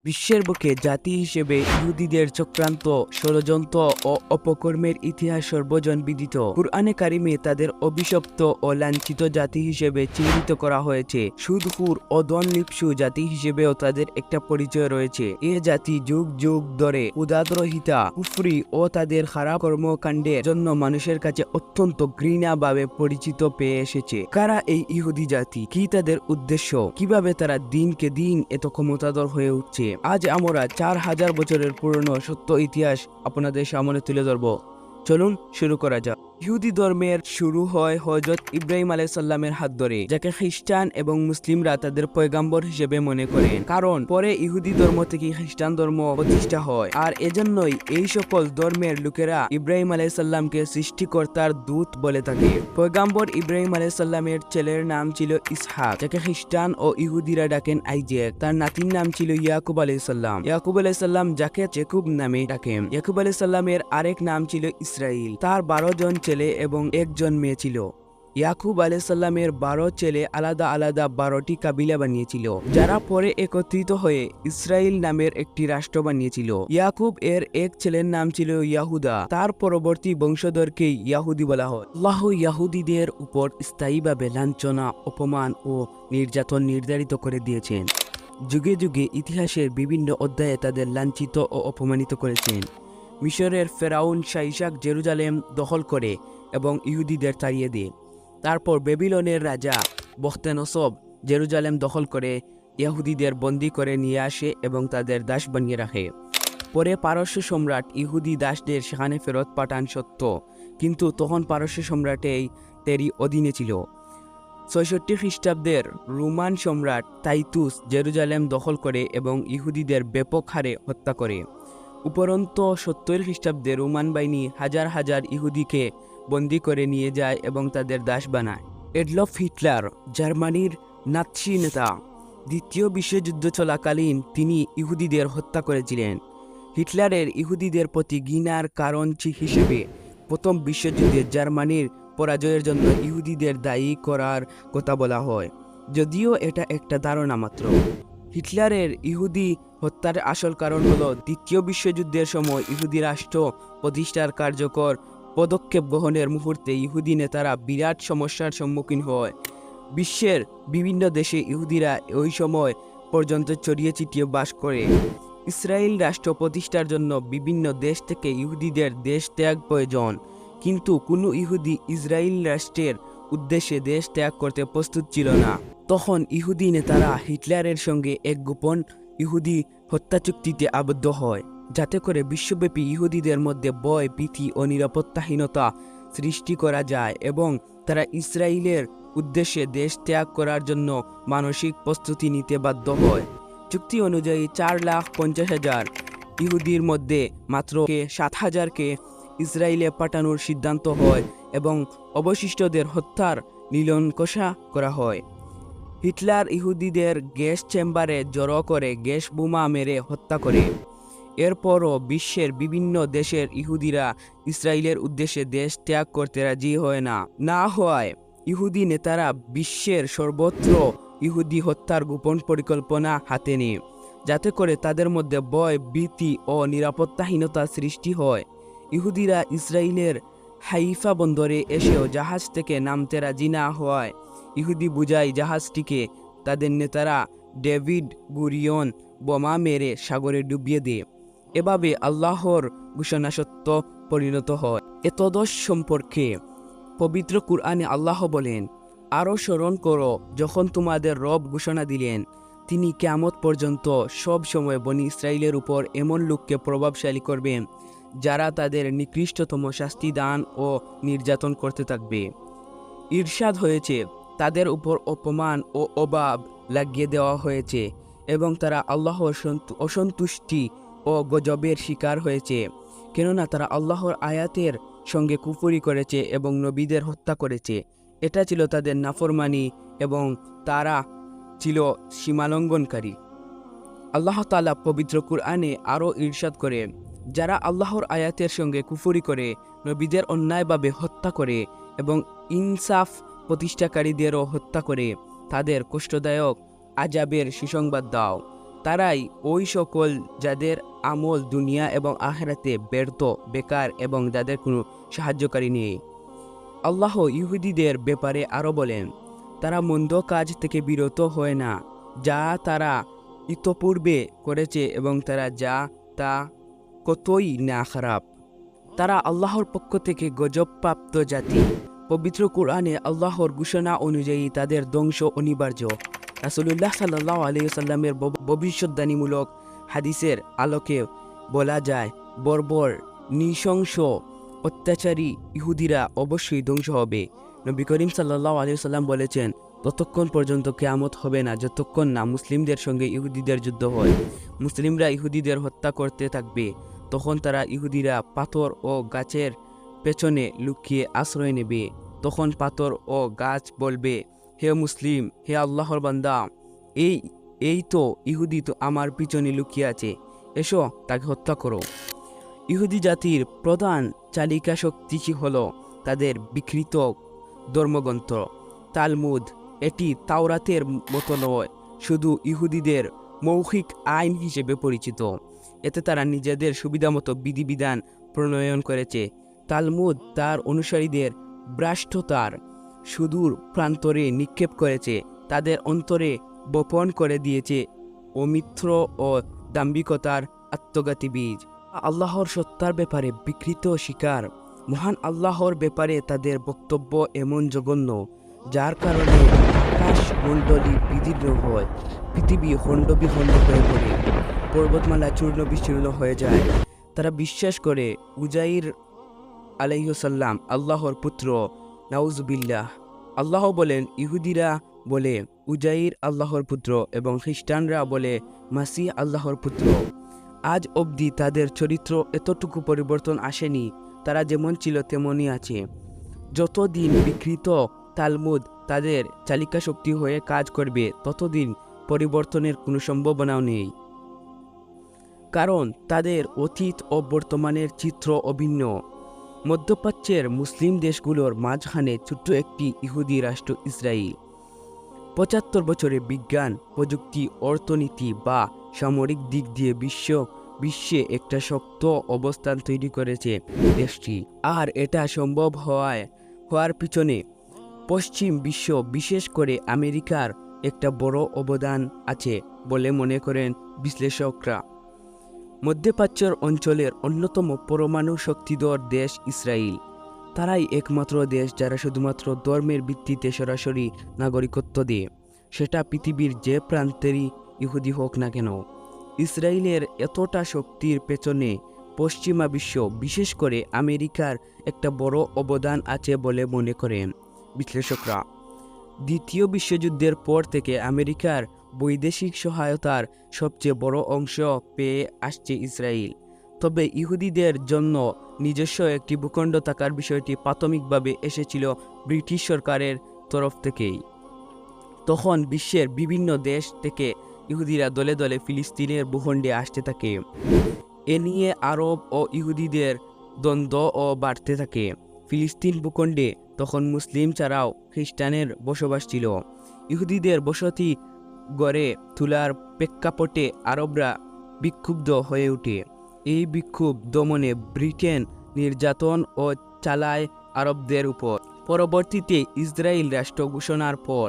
বিশ্বের বুকে জাতি হিসেবে ইহুদিদের চক্রান্ত, ষড়যন্ত্র ও অপকর্মের ইতিহাস সর্বজন বিদিত। কুরআনে কারিমে তাদের অভিশপ্ত ও লাঞ্ছিত জাতি হিসেবে চিহ্নিত করা হয়েছে। সুদখোর ও ধনলিপ্সু জাতি হিসেবেও তাদের একটা পরিচয় রয়েছে। এ জাতি যুগ যুগ ধরে উদারহিতা, কুফরি ও তাদের খারাপ কর্মকাণ্ডের জন্য মানুষের কাছে অত্যন্ত ঘৃণাভাবে পরিচিত পেয়ে এসেছে। কারা এই ইহুদি জাতি? কি তাদের উদ্দেশ্য? কিভাবে তারা দিনকে দিন এত ক্ষমতাধর হয়ে উঠছে? আজ আমরা 4000 বছরের পুরনো সত্য ইতিহাস আপনাদের সামনে তুলে ধরব। চলুন শুরু করা যাক। ইহুদি ধর্মের শুরু হয় হযরত ইব্রাহিম আলাইহিস সালামের হাত ধরে, যাকে খ্রিস্টান এবং মুসলিমরা তাদের পয়গাম্বর হিসেবে মনে করেন। কারণ পরে ইহুদি ধর্ম থেকে খ্রিস্টান ধর্ম প্রতিষ্ঠা হয়, আর এজন্যই এই সকল ধর্মের লোকেরা ইব্রাহিম আলাইহিস সালামকে সৃষ্টিকর্তার দূত বলে থাকে। পয়গাম্বর ইব্রাহিম আলাইহিস সালামের ছেলের নাম ছিল ইসহাক, যাকে খ্রিস্টান ও ইহুদিরা ডাকেন আইজ্যাক। তার নাতির নাম ছিল ইয়াকুব আলাইহিস সালাম। ইয়াকুব আলাইহিস সালাম, যাকে জেকুব নামে ডাকেন। ইয়াকুব আলাইহিস সালামের আরেক নাম ছিল ইসরাইল। তার 12 জন ছেলে এবং 1 জন মেয়ে ছিল। ইয়াকুব আলাইহিস সালামের 12 ছেলে আলাদা আলাদা 12টি কাবিলা বানিয়েছিল, যারা পরে একত্রিত হয়ে ইসরাইল নামের একটি রাষ্ট্র বানিয়েছিল। ইয়াকুব এর এক ছেলের নাম ছিল ইয়াহুদা। তার পরবর্তী বংশধরকেই ইয়াহুদি বলা হয়। আল্লাহ ইয়াহুদিদের উপর স্থায়ীভাবে লাঞ্ছনা, অপমান ও নির্যাতন নির্ধারিত করে দিয়েছেন। যুগে যুগে ইতিহাসের বিভিন্ন অধ্যায়ে তাদের লাঞ্ছিত ও অপমানিত করেছেন। মিশরের ফেরাউন শাইশাক জেরুজালেম দখল করে এবং ইহুদিদের তাড়িয়ে দেয়। তারপর বেবিলনের রাজা বখতেনসব জেরুজালেম দখল করে ইহুদিদের বন্দী করে নিয়ে আসে এবং তাদের দাস বানিয়ে রাখে। পরে পারস্য সম্রাট ইহুদি দাসদের সেখানে ফেরত পাঠান সত্য, কিন্তু তখন পারস্য সম্রাটেই তেরি অধীনে ছিল। 66 খ্রিস্টাব্দের রোমান সম্রাট টাইতুস জেরুজালেম দখল করে এবং ইহুদিদের ব্যাপক হারে হত্যা করে। উপরন্ত 70 খ্রিস্টাব্দে রোমান বাহিনী হাজার হাজার ইহুদিকে বন্দী করে নিয়ে যায় এবং তাদের দাস বানায়। এডলফ হিটলার, জার্মানির নাৎসি নেতা, দ্বিতীয় বিশ্বযুদ্ধ চলাকালীন তিনি ইহুদিদের হত্যা করেছিলেন। হিটলারের ইহুদিদের প্রতি ঘৃণার কারণ হিসেবে প্রথম বিশ্বযুদ্ধে জার্মানির পরাজয়ের জন্য ইহুদিদের দায়ী করার কথা বলা হয়, যদিও এটা একটা ধারণা মাত্র। হিটলারের ইহুদি হত্যার আসল কারণ হলো দ্বিতীয় বিশ্বযুদ্ধের সময় ইহুদি রাষ্ট্র প্রতিষ্ঠার কার্যকর পদক্ষেপ গ্রহণের মুহূর্তে ইহুদি নেতারা বিরাট সমস্যার সম্মুখীন হয়। বিশ্বের বিভিন্ন দেশে ইহুদিরা ওই সময় পর্যন্ত ছড়িয়ে ছিটিয়ে বাস করে। ইসরায়েল রাষ্ট্র প্রতিষ্ঠার জন্য বিভিন্ন দেশ থেকে ইহুদিদের দেশ ত্যাগ প্রয়োজন, কিন্তু কোনো ইহুদি ইসরায়েল রাষ্ট্রের উদ্দেশ্যে দেশ ত্যাগ করতে প্রস্তুত ছিল না। তখন ইহুদি নেতারা হিটলারের সঙ্গে এক গোপন ইহুদি হত্যা চুক্তিতে আবদ্ধ হয়, যাতে করে বিশ্বব্যাপী ইহুদিদের মধ্যে ভয়, ভীতি ও নিরাপত্তাহীনতা সৃষ্টি করা যায় এবং তারা ইসরায়েলের উদ্দেশ্যে দেশ ত্যাগ করার জন্য মানসিক প্রস্তুতি নিতে বাধ্য হয়। চুক্তি অনুযায়ী 4,50,000 ইহুদির মধ্যে মাত্র 7,000কে ইসরায়েলে পাঠানোর সিদ্ধান্ত হয় এবং অবশিষ্টদের হত্যার নীলনকষা করা হয়। হিটলার ইহুদিদের গ্যাস চেম্বারে জড়ো করে গ্যাস বোমা মেরে হত্যা করে। এরপরও বিশ্বের বিভিন্ন দেশের ইহুদিরা ইসরায়েলের উদ্দেশ্যে দেশ ত্যাগ করতে রাজি হয় না হওয়ায় ইহুদি নেতারা বিশ্বের সর্বত্র ইহুদি হত্যার গোপন পরিকল্পনা হাতে নেয়, যাতে করে তাদের মধ্যে ভয়, ভীতি ও নিরাপত্তাহীনতা সৃষ্টি হয়। ইহুদিরা ইসরায়েলের হাইফা বন্দরে এসেও জাহাজ থেকে নামতে রাজি না হওয়ায় ইহুদি বোঝাই জাহাজটিকে তাদের নেতারা ডেভিড গুরিয়ন বোমা মেরে সাগরে ডুবিয়ে দেয়। এভাবে আল্লাহর ঘোষণা সত্য পরিণত হয়। এতদোষ সম্পর্কে পবিত্র কুরআনে আল্লাহ বলেন, আরও স্মরণ করো যখন তোমাদের রব ঘোষণা দিলেন তিনি কিয়ামত পর্যন্ত সব সময় বনি ইসরায়েলের উপর এমন লোককে প্রভাবশালী করবেন যারা তাদের নিকৃষ্টতম শাস্তি দান ও নির্যাতন করতে থাকবে। ঈর্ষাদ হয়েছে, তাদের উপর অপমান ও অভাব লাগিয়ে দেওয়া হয়েছে এবং তারা আল্লাহর অসন্তুষ্টি ও গজবের শিকার হয়েছে, কেননা তারা আল্লাহর আয়াতের সঙ্গে কুফরি করেছে এবং নবীদের হত্যা করেছে। এটা ছিল তাদের নাফরমানি এবং তারা ছিল সীমালঙ্ঘনকারী। আল্লাহ তাআলা পবিত্র কুরআনে আরও ইরশাদ করে, যারা আল্লাহর আয়াতের সঙ্গে কুফরি করে, নবীদের অন্যায়ভাবে হত্যা করে এবং ইনসাফ প্রতিষ্ঠাকারীদেরও হত্যা করে, তাদের কষ্টদায়ক আযাবের সুসংবাদ দাও। তারাই ওই সকল যাদের আমল দুনিয়া এবং আখিরাতে ব্যর্থ, বেকার এবং যাদের কোনো সাহায্যকারী নেই। আল্লাহ ইহুদিদের ব্যাপারে আরও বলেন, তারা মন্দ কাজ থেকে বিরত হয় না যা তারা ইতপূর্বে করেছে এবং তারা যা তা কতই না খারাপ। তারা আল্লাহর পক্ষ থেকে গজবপ্রাপ্ত জাতি। পবিত্র কোরআনে আল্লাহর ঘোষণা অনুযায়ী তাদের ধ্বংস অনিবার্য। রাসূলুল্লাহ সাল্লাল্লাহু আলাইহি ওয়াসাল্লামের ভবিষ্যদ্বাণীমূলক হাদিসের আলোকে বলা যায়, বর্বর, নৃশংস, অত্যাচারী ইহুদিরা অবশ্যই ধ্বংস হবে। নবী করিম সাল্লাল্লাহু আলাইহি ওয়াসাল্লাম বলেছেন, ততক্ষণ পর্যন্ত কিয়ামত হবে না যতক্ষণ না মুসলিমদের সঙ্গে ইহুদিদের যুদ্ধ হয়। মুসলিমরা ইহুদিদের হত্যা করতে থাকবে। তখন তারা ইহুদিরা পাথর ও গাছের পেছনে লুকিয়ে আশ্রয় নেবে। তখন পাথর ও গাছ বলবে, হে মুসলিম, হে আল্লাহর বান্দা, এই তো ইহুদি তো আমার পিছনে লুকিয়ে আছে, এসো তাকে হত্যা করো। ইহুদি জাতির প্রধান চালিকা শক্তি হল তাদের বিকৃত ধর্মগ্রন্থ তালমুদ। এটি তাওরাতের মতো নয়, শুধু ইহুদিদের মৌখিক আইন হিসেবে পরিচিত। এতে তারা নিজেদের সুবিধামতো বিধিবিধান প্রণয়ন করেছে। তালমুদ তার অনুসারীদের ভ্রষ্টতার সুদূর প্রান্তরে নিক্ষেপ করেছে, তাদের অন্তরে বপন করে দিয়েছে অমিত্র ও দাম্ভিকতার আত্মঘাতী বীজ। আল্লাহর সত্তার ব্যাপারে বিকৃত শিকার। মহান আল্লাহর ব্যাপারে তাদের বক্তব্য এমন জঘন্য, যার কারণে আকাশমণ্ডলী বিদীর্ণ হয়, পৃথিবী খণ্ডবিখণ্ড হয়ে পড়ে, পর্বতমালা চূর্ণ বিচূর্ণ হয়ে যায়। তারা বিশ্বাস করে উজাইর আলাইহিসসালাম আল্লাহর পুত্র। নাউজুবিল্লাহ। আল্লাহ বলেন, ইহুদিরা বলে উজাইর আল্লাহর পুত্র এবং খ্রিস্টানরা বলে মাসিহ আল্লাহর পুত্র। আজ অবধি তাদের চরিত্র এতটুকু পরিবর্তন আসেনি, তারা যেমন ছিল তেমনই আছে। যতদিন বিকৃত তালমুদ তাদের চালিকা শক্তি হয়ে কাজ করবে, ততদিন পরিবর্তনের কোনো সম্ভাবনাও নেই, কারণ তাদের অতীত ও বর্তমানের চিত্র অভিন্ন। মধ্যপ্রাচ্যের মুসলিম দেশগুলোর মাঝখানে ছোট্ট একটি ইহুদি রাষ্ট্র ইসরায়েল ৭৫ বছরে বিজ্ঞান, প্রযুক্তি, অর্থনীতি বা সামরিক দিক দিয়ে বিশ্বে একটা শক্ত অবস্থান তৈরি করেছে দেশটি। আর এটা সম্ভব হওয়ার পিছনে পশ্চিম বিশ্ব, বিশেষ করে আমেরিকার একটা বড় অবদান আছে বলে মনে করেন বিশ্লেষকরা। মধ্যপ্রাচ্যের অঞ্চলের অন্যতম পরমাণু শক্তিধর দেশ ইসরায়েল। তারাই একমাত্র দেশ যারা শুধুমাত্র ধর্মের ভিত্তিতে সরাসরি নাগরিকত্ব দেয়, সেটা পৃথিবীর যে প্রান্তেরই ইহুদি হোক না কেন। ইসরায়েলের এতটা শক্তির পেছনে পশ্চিমা বিশ্ব, বিশেষ করে আমেরিকার একটা বড় অবদান আছে বলে মনে করেন বিশ্লেষকরা। দ্বিতীয় বিশ্বযুদ্ধের পর থেকে আমেরিকার বৈদেশিক সহায়তার সবচেয়ে বড় অংশ পেয়ে আসছে ইসরায়েল। তবে ইহুদিদের জন্য নিজস্ব একটি ভূখণ্ড থাকার বিষয়টি প্রাথমিকভাবে এসেছিল ব্রিটিশ সরকারের তরফ থেকেই। তখন বিশ্বের বিভিন্ন দেশ থেকে ইহুদিরা দলে দলে ফিলিস্তিনের ভূখণ্ডে আসতে থাকে। এ নিয়ে আরব ও ইহুদিদের দ্বন্দ্বও বাড়তে থাকে। ফিলিস্তিন ভূখণ্ডে তখন মুসলিম ছাড়াও খ্রিস্টানের বসবাস ছিল। ইহুদিদের বসতি গড়ে তোলার প্রেক্ষাপটে আরবরা বিক্ষুব্ধ হয়ে ওঠে। এই বিক্ষোভ দমনে ব্রিটেন নির্যাতন ও চালায় আরবদের উপর। পরবর্তীতে ইসরায়েল রাষ্ট্র ঘোষণার পর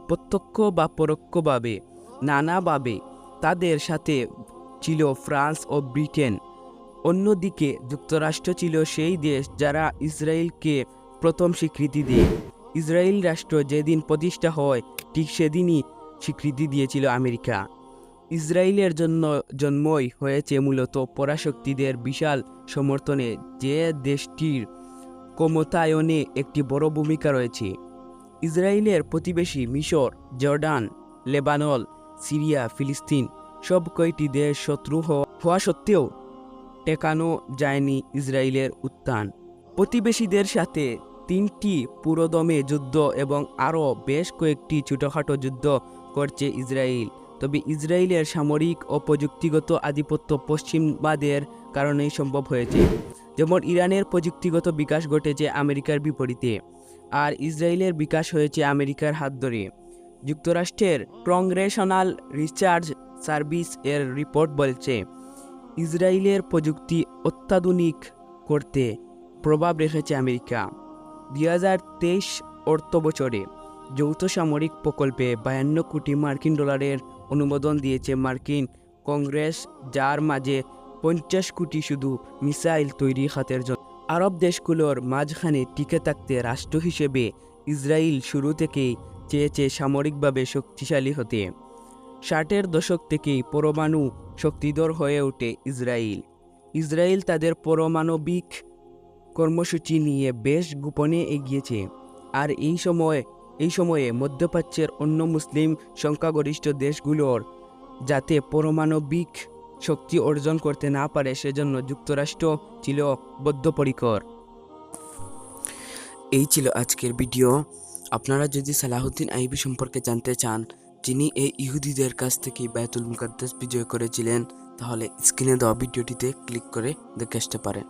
প্রত্যক্ষ বা পরোক্ষভাবে নানাভাবে তাদের সাথে ছিল ফ্রান্স ও ব্রিটেন। অন্যদিকে যুক্তরাষ্ট্র ছিল সেই দেশ যারা ইসরায়েলকে প্রথম স্বীকৃতি দেয়। ইসরায়েল রাষ্ট্র যেদিন প্রতিষ্ঠা হয় ঠিক সেদিনই স্বীকৃতি দিয়েছিল আমেরিকা। ইসরায়েলের জন্মই হয়েছে মূলত পরাশক্তিদের বিশাল সমর্থনে, যে দেশটির ক্ষমতায়নে একটি বড় ভূমিকা রয়েছে। ইসরায়েলের প্রতিবেশী মিশর, জর্ডান, লেবানন, সিরিয়া, ফিলিস্তিন সব কয়টি দেশ শত্রু হওয়া সত্ত্বেও ঠেকানো যায়নি ইসরায়েলের উত্থান। প্রতিবেশীদের সাথে 3টি পুরোদমে যুদ্ধ এবং আরও বেশ কয়েকটি ছোটোখাটো যুদ্ধ করছে ইসরায়েল। তবে ইসরায়েলের সামরিক ও প্রযুক্তিগত আধিপত্য পশ্চিমাদের কারণেই সম্ভব হয়েছে। যেমন ইরানের প্রযুক্তিগত বিকাশ ঘটেছে আমেরিকার বিপরীতে, আর ইসরায়েলের বিকাশ হয়েছে আমেরিকার হাত ধরে। যুক্তরাষ্ট্রের কংগ্রেশনাল রিসার্চ সার্ভিস এর রিপোর্ট বলছে, ইসরায়েলের প্রযুক্তি অত্যাধুনিক করতে প্রভাব রেখেছে আমেরিকা। 2023 অর্থ বছরে যৌথ সামরিক প্রকল্পে 52 কোটি মার্কিন ডলারের অনুমোদন দিয়েছে মার্কিন কংগ্রেস, যার মাঝে 50 কোটি শুধু মিসাইল তৈরি খাতের জন্য। আরব দেশগুলোর মাঝখানে টিকে থাকতে রাষ্ট্র হিসেবে ইসরায়েল শুরু থেকেই চেয়েছে সামরিকভাবে শক্তিশালী হতে। 60-এর দশক থেকেই পরমাণু শক্তিধর হয়ে ওঠে ইসরায়েল তাদের পারমাণবিক কর্মসূচি নিয়ে বেশ গোপনে এগিয়েছে। আর এই সময়ে মধ্যপ্রাচ্যের অন্য মুসলিম সংখ্যাগরিষ্ঠ দেশগুলোর যাতে পারমাণবিক শক্তি অর্জন করতে না পারে সেজন্য যুক্তরাষ্ট্র ছিল বদ্ধপরিকর। এই ছিল আজকের ভিডিও। আপনারা যদি সালাহুদ্দিন আইয়ুবী সম্পর্কে জানতে চান, যিনি এই ইহুদিদের কাছ থেকে বায়তুল মুকাদ্দাস বিজয় করেছিলেন, তাহলে স্ক্রিনে দেওয়া ভিডিওটিতে ক্লিক করে দেখে আসতে পারেন।